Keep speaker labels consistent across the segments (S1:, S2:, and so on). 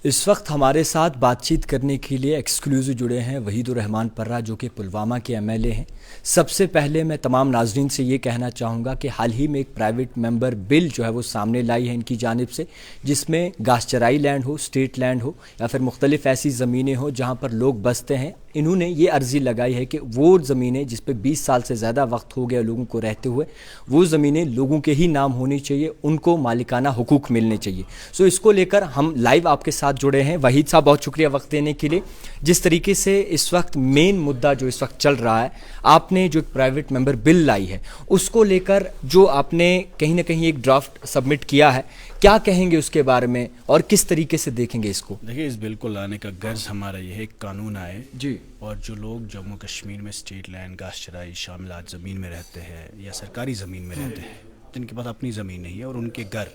S1: اس وقت ہمارے ساتھ بات چیت کرنے کے لیے ایکسکلوزیو جڑے ہیں وحید الرحمان پرہ، جو کہ پلوامہ کے ایم ایل اے ہیں۔ سب سے پہلے میں تمام ناظرین سے یہ کہنا چاہوں گا کہ حال ہی میں ایک پرائیویٹ ممبر بل جو ہے وہ سامنے لائی ہے ان کی جانب سے، جس میں گھاس چرائی لینڈ ہو، اسٹیٹ لینڈ ہو یا پھر مختلف ایسی زمینیں ہوں جہاں پر لوگ بستے ہیں، انہوں نے یہ عرضی لگائی ہے کہ وہ زمینیں جس پہ 20 سال سے زیادہ وقت ہو گیا لوگوں کو رہتے ہوئے، وہ زمینیں لوگوں کے ہی نام ہونی چاہیے، ان کو مالکانہ حقوق ملنے چاہیے۔ سو اس کو لے کر ہم لائیو آپ کے ساتھ جڑے ہیں۔ وحید صاحب، بہت شکریہ وقت دینے کے لیے۔ جس طریقے سے اس وقت مین مدعا جو اس وقت چل رہا ہے، آپ نے جو ایک پرائیویٹ ممبر بل لائی ہے اس کو لے کر جو آپ نے کہیں نہ کہیں ایک ڈرافٹ سبمٹ کیا ہے، کیا کہیں گے اس کے بارے میں اور کس طریقے سے دیکھیں گے اس کو؟
S2: دیکھیے، اس بل کو لانے کا غرض ہمارا یہ ہے، ایک قانون آئے
S1: جی،
S2: اور جو لوگ جموں کشمیر میں اسٹیٹ لینڈ، گھاس چرائی شاملات زمین میں رہتے ہیں یا سرکاری زمین میں رہتے ہیں، جن کے پاس اپنی زمین نہیں ہے اور ان کے گھر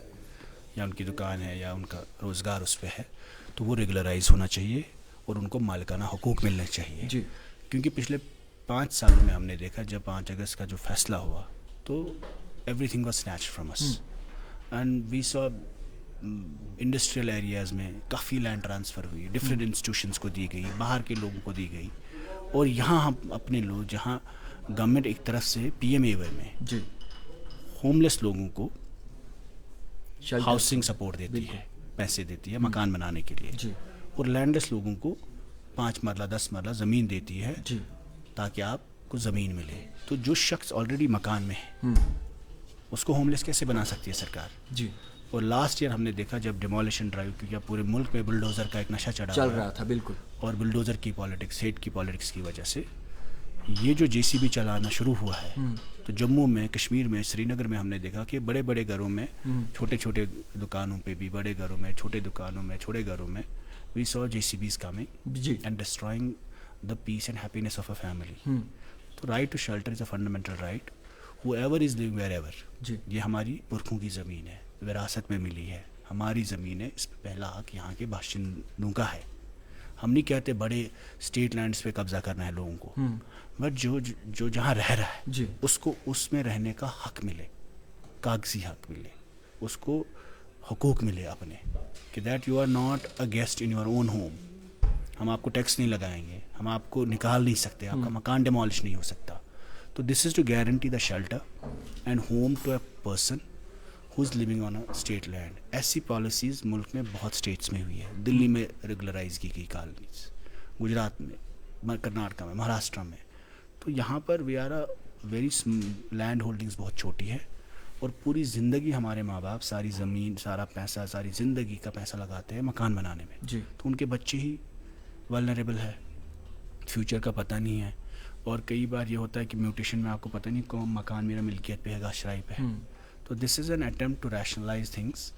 S2: یا ان کی دکان ہے یا ان کا روزگار اس پہ ہے، تو وہ ریگولرائز ہونا چاہیے اور ان کو مالکانہ حقوق ملنے چاہیے۔
S1: جی،
S2: کیونکہ پچھلے 5 سالوں میں ہم نے دیکھا، جب 5 اگست کا جو فیصلہ ہوا تو everything was snatch from us and we so industrial areas میں کافی لینڈ ٹرانسفر ہوئی، ڈفرینٹ انسٹیٹیوشنس کو دی گئی، باہر کے لوگوں کو دی گئی، اور یہاں ہم اپنے لوگ جہاں گورنمنٹ ایک طرف سے پی ایم اے وائی میں
S1: جی،
S2: ہوم لیس لوگوں کو ہاؤسنگ سپورٹ دیتی ہے، پیسے دیتی ہے مکان بنانے کے لیے،
S1: جی،
S2: اور لینڈ لیس لوگوں کو 5 مرلہ 10 مرلہ زمین دیتی ہے
S1: جی،
S2: تاکہ آپ کو زمین ملے۔ تو جو شخص آلریڈی مکان میں ہے اس کو ہوم لیس کیسے بنا سکتی ہے سرکار؟
S1: جی،
S2: اور لاسٹ ایئر ہم نے دیکھا جب ڈیمولیشن ڈرائیو، کیونکہ پورے ملک میں بلڈوزر کا ایک نشہ
S1: چل رہا تھا، بالکل،
S2: اور بلڈوزر کی پالیٹکس، ہیٹ کی پالیٹکس کی وجہ سے یہ جو جے سی بی چلانا شروع ہوا ہے، تو جموں میں، کشمیر میں، سری نگر میں ہم نے دیکھا کہ بڑے بڑے گھروں میں، چھوٹے چھوٹے دکانوں پہ بھی، بڑے گھروں میں، چھوٹے دکانوں میں، چھوٹے گھروں میں we saw J C Bs coming
S1: جی،
S2: and destroying the peace and happiness of a family. تو right to shelter is a fundamental right, whoever is living wherever.
S1: جی،
S2: یہ ہماری پرکھوں کی زمین ہے، وراثت میں ملی ہے، ہماری زمین ہے، اس پہ پہلا حق یہاں کے باشندوں کا ہے۔ ہم نہیں کہتے بڑے اسٹیٹ لینڈس پہ قبضہ کرنا ہے لوگوں کو، بٹ جو جہاں رہ رہا ہے
S1: جی،
S2: اس کو اس میں رہنے کا حق ملے، کاغذی حق ملے، اس کو حقوق ملے اپنے، کہ that you are not a guest in your own home. ہم آپ کو ٹیکس نہیں لگائیں گے، ہم آپ کو نکال نہیں سکتے، آپ کا مکان ڈیمالش نہیں ہو سکتا۔ تو this is to guarantee the shelter and home to a person who is living on a state land. ایسی پالیسیز ملک میں بہت اسٹیٹس میں ہوئی ہے۔ دلی میں ریگولرائز کی گئی کالونیز، گجرات میں، کرناٹکا میں، مہاراشٹر میں۔ تو یہاں پر we are a very land holdings بہت چھوٹی ہے، اور پوری زندگی ہمارے ماں باپ ساری زمین، سارا پیسہ، ساری زندگی کا پیسہ لگاتے ہیں مکان بنانے میں۔
S1: جی،
S2: تو ان کے بچے ہی ولنریبل ہے، فیوچر کا پتہ نہیں ہے، اور کئی بار یہ ہوتا ہے کہ میوٹیشن میں آپ کو پتہ نہیں کون مکان میرا ملکیت پہ ہے، گھاس چرائی پہ ہے۔ تو this is an attempt to rationalise things,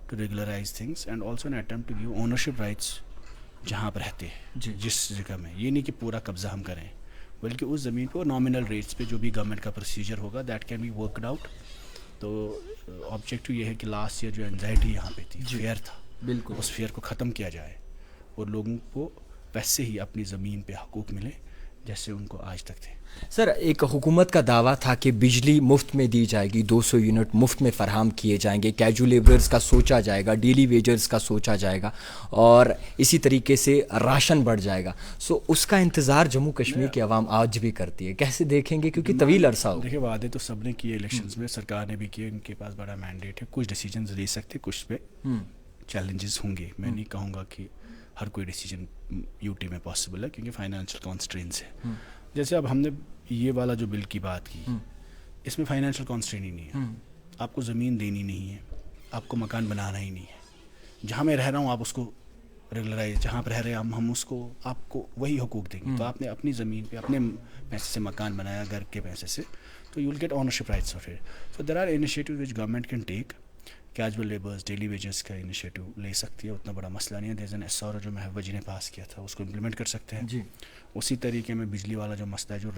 S2: to regularise things, and also an attempt to give ownership rights جہاں آپ رہتے ہیں،
S1: جی،
S2: جس جگہ میں۔ یہ نہیں کہ پورا قبضہ ہم کریں، بلکہ اس زمین پہ نامنل ریٹس پہ جو بھی گورنمنٹ کا پروسیجر ہوگا that can be worked out. تو آبجیکٹو یہ ہے کہ لاسٹ ایئر جو انزائٹی یہاں پہ تھی، فیئر تھا،
S1: بالکل،
S2: اس فیئر کو ختم کیا جائے اور لوگوں کو ویسے ہی اپنی زمین پہ حقوق ملے جیسے ان کو آج تک تھے۔
S1: سر، ایک حکومت کا دعویٰ تھا کہ بجلی مفت میں دی جائے گی، 200 یونٹ مفت میں فراہم کیے جائیں گے، کیجول لیبرز کا سوچا جائے گا، ڈیلی ویجرز کا سوچا جائے گا، اور اسی طریقے سے راشن بڑھ جائے گا۔ سو اس کا انتظار جموں کشمیر کی عوام آج بھی کرتی ہے، کیسے دیکھیں گے؟ کیونکہ طویل عرصہ ہو۔
S2: دیکھیے، وعدے تو سب نے کیے الیکشنز میں، سرکار نے بھی کیے، ان کے پاس بڑا مینڈیٹ ہے، کچھ ڈیسیجنز لے سکتے، کچھ پہ چیلنجز ہوں گے۔ میں نہیں کہوں گا کہ ہر کوئی ڈیسیجن یو ٹی میں پاسبل ہے، کیونکہ فائنینشیل کانسٹرینس ہے۔ جیسے اب ہم نے یہ والا جو بل کی بات کی، اس میں فائنینشیل کانسٹرین ہی نہیں ہے، آپ کو زمین دینی نہیں ہے، آپ کو مکان بنانا ہی نہیں ہے، جہاں میں رہ رہا ہوں آپ اس کو ریگولرائز، جہاں پہ رہ رہے ہیں ہم اس کو، آپ کو وہی حقوق دیں گے۔ تو آپ نے اپنی زمین پہ اپنے پیسے سے مکان بنایا، گھر کے پیسے سے، تو you will get ownership rights of it. So there are initiatives which government can take, casual labours, daily wages کا انیشیٹو لے سکتی ہے، اتنا بڑا مسئلہ نہیں ہے۔ There is N S R جو محبوبہ جی نے پاس کیا تھا، اس کو امپلیمنٹ کر سکتے ہیں۔
S1: جی،
S2: اسی طریقے میں بجلی والا جو مسئلہ ہے، جو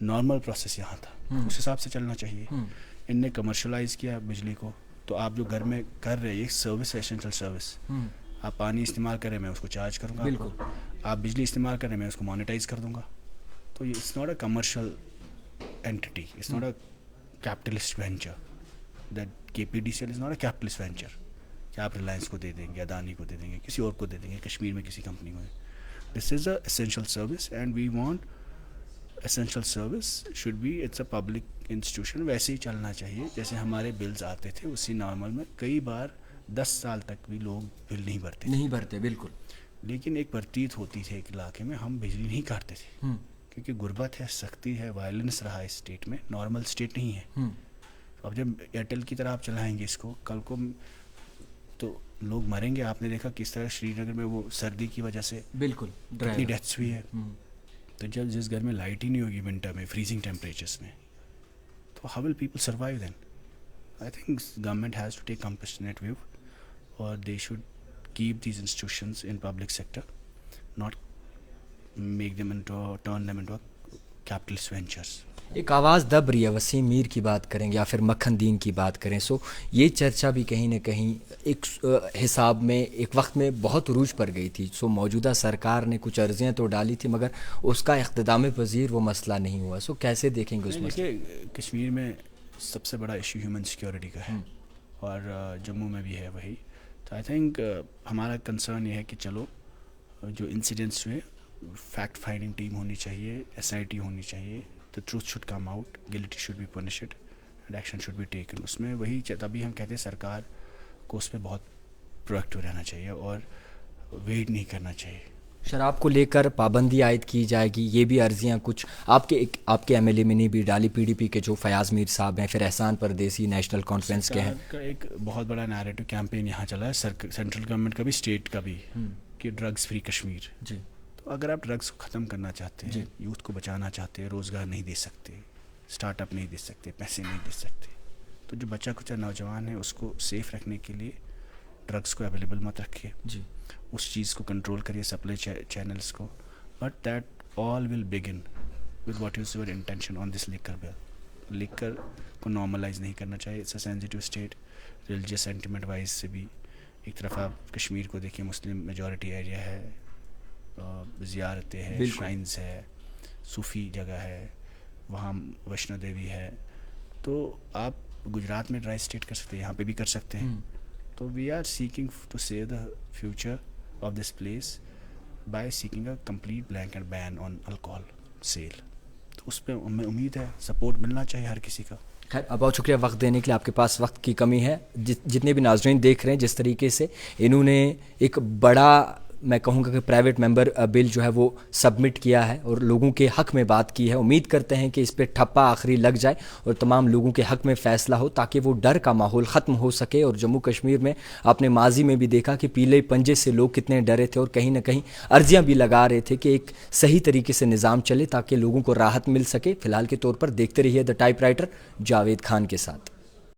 S2: نارمل پروسیس یہاں تھا، اس حساب سے چلنا چاہیے۔ ان نے کمرشلائز کیا بجلی کو، تو آپ جو گھر میں کر رہے ہیں، ایک سروس ہے، اسینشیل سروس، آپ پانی استعمال کریں میں اس کو چارج کروں گا،
S1: بالکل،
S2: آپ بجلی استعمال کریں میں اس کو مانیٹائز کر دوں گا۔ تو یہ it's not a commercial entity, it's not a capitalist venture, that K P D C L is not a capitalist venture. کہ آپ ریلائنس کو دے دیں گے, اڈانی کو دے دیں گے, کسی اور کو دے دیں گے, کشمیر میں کسی کمپنی کو. This is a essential service and we want essential service should be, it's a public institution. ویسے ہی چلنا چاہیے جیسے ہمارے بلز آتے تھے اسی نارمل میں. کئی بار 10 سال تک بھی لوگ بل نہیں بھرتے
S1: بالکل.
S2: لیکن ایک پرتیت ہوتی تھی ایک علاقے میں, ہم بجلی نہیں کاٹتے تھے کیونکہ غربت ہے, سختی ہے, وائلنس رہا ہے اس اسٹیٹ میں, نارمل اسٹیٹ نہیں ہے. اب جب ایئرٹیل کی طرح آپ چلائیں گے اس کو کل کو تو لوگ مریں گے. آپ نے دیکھا کس طرح شری نگر میں وہ سردی کی وجہ سے
S1: بالکل
S2: کتنی ڈیتھس ہوئی ہے. تو جب جس گھر میں لائٹ ہی نہیں ہوگی ونٹر میں, فریزنگ ٹیمپریچرس میں, تو how will people survive then? I think government has to take compassionate view اور they should keep these institutions in public sector, not make them turn them into capitalist ventures.
S1: ایک آواز دب رہی ہے, وسیم میر کی بات کریں یا پھر مکھن دین کی بات کریں. سو یہ چرچا بھی کہیں نہ کہیں ایک حساب میں ایک وقت میں بہت عروج پر گئی تھی. سو موجودہ سرکار نے کچھ عرضیاں تو ڈالی تھی مگر اس کا اقتدام پذیر وہ مسئلہ نہیں ہوا. سو کیسے دیکھیں گے اس مسئلے؟
S2: کشمیر میں سب سے بڑا ایشو ہیومن سیکیورٹی کا ہے اور جموں میں بھی ہے وہی. تو آئی تھنک ہمارا کنسرن یہ ہے کہ چلو جو انسیڈنٹس ہوئے فیکٹ فائنڈنگ ٹیم ہونی چاہیے, SIT ہونی چاہیے, the truth should come out, guilty should be punished and action should be taken. اس میں وہی تبھی ہم کہتے ہیں سرکار کو اس پہ بہت پرویکٹیو رہنا چاہیے اور ویٹ نہیں کرنا چاہیے.
S1: شراب کو لے کر پابندی عائد کی جائے گی, یہ بھی عرضیاں کچھ آپ کے MLA میں نہیں بھی ڈالی. PDP کے جو فیاض میر صاحب ہیں, پھر احسان پردیسی نیشنل کانفرنس کے ہیں.
S2: کا ایک بہت بڑا نیریٹو کیمپین یہاں چلا ہے, سینٹرل گورنمنٹ کا بھی, اسٹیٹ کا بھی, کہ ڈرگس فری کشمیر.
S1: جی,
S2: تو اگر آپ ڈرگس کو ختم کرنا چاہتے ہیں, یوتھ کو بچانا چاہتے ہیں, روزگار نہیں دے سکتے, اسٹارٹ اپ نہیں دے سکتے, پیسے نہیں دے سکتے, تو جو بچہ کچا نوجوان ہے اس کو سیف رکھنے کے لیے ڈرگس کو اویلیبل مت رکھیے.
S1: جی,
S2: اس چیز کو کنٹرول کریے, سپلائی چینلس کو. But that all will begin with what is your intention on this liquor bill. Liquor کو نارملائز نہیں کرنا چاہیے, it's a sensitive state. Religious sentiment wise سے بھی ایک طرف آپ کشمیر کو دیکھیں, مسلم میجورٹی ایریا ہے, زیارتیں ہیں, شرائنز ہے, صوفی جگہ ہے, وہاں ویشنو دیوی ہے. تو آپ گجرات میں ڈرائی اسٹیٹ کر سکتے ہیں, یہاں پہ بھی کر سکتے ہیں. تو we are seeking to save the future of this place by seeking a complete blanket ban on alcohol sale. تو اس پہ ہمیں امید ہے سپورٹ ملنا چاہیے ہر کسی کا.
S1: خیر, بہت شکریہ وقت دینے کے لیے. آپ کے پاس وقت کی کمی ہے. جتنے بھی ناظرین دیکھ رہے ہیں, جس طریقے سے انہوں نے ایک بڑا, میں کہوں گا کہ پرائیویٹ ممبر بل جو ہے وہ سبمٹ کیا ہے اور لوگوں کے حق میں بات کی ہے. امید کرتے ہیں کہ اس پہ ٹھپا آخری لگ جائے اور تمام لوگوں کے حق میں فیصلہ ہو تاکہ وہ ڈر کا ماحول ختم ہو سکے. اور جموں کشمیر میں آپ نے ماضی میں بھی دیکھا کہ پیلے پنجے سے لوگ کتنے ڈرے تھے اور کہیں نہ کہیں عرضیاں بھی لگا رہے تھے کہ ایک صحیح طریقے سے نظام چلے تاکہ لوگوں کو راحت مل سکے. فی الحال کے طور پر دیکھتے رہیے the type writer Javed Khan کے ساتھ.